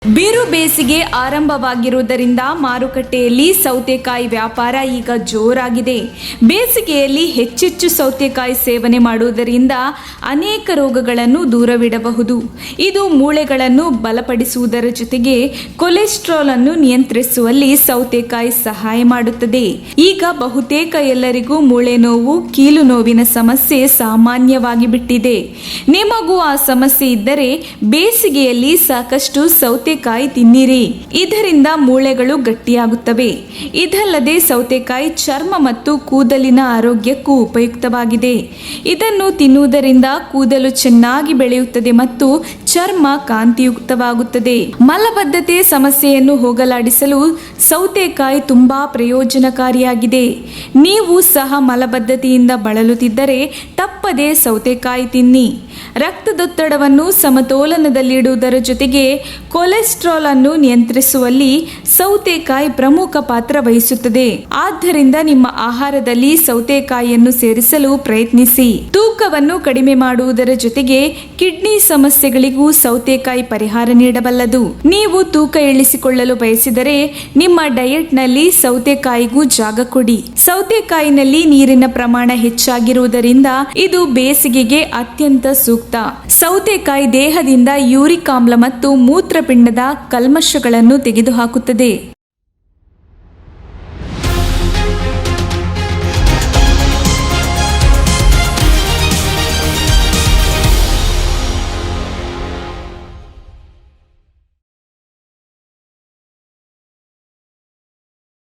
ಬಿರು ಬೇಸಿಗೆ ಆರಂಭವಾಗಿರುವುದರಿಂದ ಮಾರುಕಟ್ಟೆಯಲ್ಲಿ ಸೌತೆಕಾಯಿ ವ್ಯಾಪಾರ ಈಗ ಜೋರಾಗಿದೆ. ಬೇಸಿಗೆಯಲ್ಲಿ ಹೆಚ್ಚೆಚ್ಚು ಸೌತೆಕಾಯಿ ಸೇವನೆ ಮಾಡುವುದರಿಂದ ಅನೇಕ ರೋಗಗಳನ್ನು ದೂರವಿಡಬಹುದು. ಇದು ಮೂಳೆಗಳನ್ನು ಬಲಪಡಿಸುವುದರ ಜೊತೆಗೆ ಕೊಲೆಸ್ಟ್ರಾಲ್ ಅನ್ನು ನಿಯಂತ್ರಿಸುವಲ್ಲಿ ಸೌತೆಕಾಯಿ ಸಹಾಯ ಮಾಡುತ್ತದೆ. ಈಗ ಬಹುತೇಕ ಎಲ್ಲರಿಗೂ ಮೂಳೆ ನೋವು, ಕೀಲು ನೋವಿನ ಸಮಸ್ಯೆ ಸಾಮಾನ್ಯವಾಗಿ ಬಿಟ್ಟಿದೆ. ನಿಮಗೂ ಆ ಸಮಸ್ಯೆ ಇದ್ದರೆ ಬೇಸಿಗೆಯಲ್ಲಿ ಸಾಕಷ್ಟು ಸೌತೆಕಾಯಿ ತಿನ್ನಿರಿ. ಇದರಿಂದ ಮೂಳೆಗಳು ಗಟ್ಟಿಯಾಗುತ್ತವೆ. ಇದಲ್ಲದೆ ಸೌತೆಕಾಯಿ ಚರ್ಮ ಮತ್ತು ಕೂದಲಿನ ಆರೋಗ್ಯಕ್ಕೂ ಉಪಯುಕ್ತವಾಗಿದೆ. ಇದನ್ನು ತಿನ್ನುವುದರಿಂದ ಕೂದಲು ಚೆನ್ನಾಗಿ ಬೆಳೆಯುತ್ತದೆ ಮತ್ತು ಚರ್ಮ ಕಾಂತಿಯುಕ್ತವಾಗುತ್ತದೆ. ಮಲಬದ್ಧತೆ ಸಮಸ್ಯೆಯನ್ನು ಹೋಗಲಾಡಿಸಲು ಸೌತೆಕಾಯಿ ತುಂಬಾ ಪ್ರಯೋಜನಕಾರಿಯಾಗಿದೆ. ನೀವು ಸಹ ಮಲಬದ್ಧತೆಯಿಂದ ಬಳಲುತ್ತಿದ್ದರೆ ತಪ್ಪದೆ ಸೌತೆಕಾಯಿ ತಿನ್ನಿ. ರಕ್ತದೊತ್ತಡವನ್ನು ಸಮತೋಲನದಲ್ಲಿಡುವುದರ ಜೊತೆಗೆ ಕೊಲೆಸ್ಟ್ರಾಲ್ ಅನ್ನು ನಿಯಂತ್ರಿಸುವಲ್ಲಿ ಸೌತೆಕಾಯಿ ಪ್ರಮುಖ ಪಾತ್ರ ವಹಿಸುತ್ತದೆ. ಆದ್ದರಿಂದ ನಿಮ್ಮ ಆಹಾರದಲ್ಲಿ ಸೌತೆಕಾಯಿಯನ್ನು ಸೇರಿಸಲು ಪ್ರಯತ್ನಿಸಿ. ತೂಕವನ್ನು ಕಡಿಮೆ ಮಾಡುವುದರ ಜೊತೆಗೆ ಕಿಡ್ನಿ ಸಮಸ್ಯೆಗಳಿಗೂ ಸೌತೆಕಾಯಿ ಪರಿಹಾರ ನೀಡಬಲ್ಲದು. ನೀವು ತೂಕ ಇಳಿಸಿಕೊಳ್ಳಲು ಬಯಸಿದರೆ ನಿಮ್ಮ ಡಯಟ್ನಲ್ಲಿ ಸೌತೆಕಾಯಿಗೂ ಜಾಗ ಕೊಡಿ. ಸೌತೆಕಾಯಿನಲ್ಲಿ ನೀರಿನ ಪ್ರಮಾಣ ಹೆಚ್ಚಾಗಿರುವುದರಿಂದ ಇದು ಬೇಸಿಗೆಗೆ ಅತ್ಯಂತ ಸೂಕ್ತ. ಸೌತೆಕಾಯಿ ದೇಹದಿಂದ ಯೂರಿಕ್ ಆಮ್ಲ ಮತ್ತು ಮೂತ್ರಪಿಂಡದ ಕಲ್ಮಶಗಳನ್ನು ತೆಗೆದುಹಾಕುತ್ತದೆ.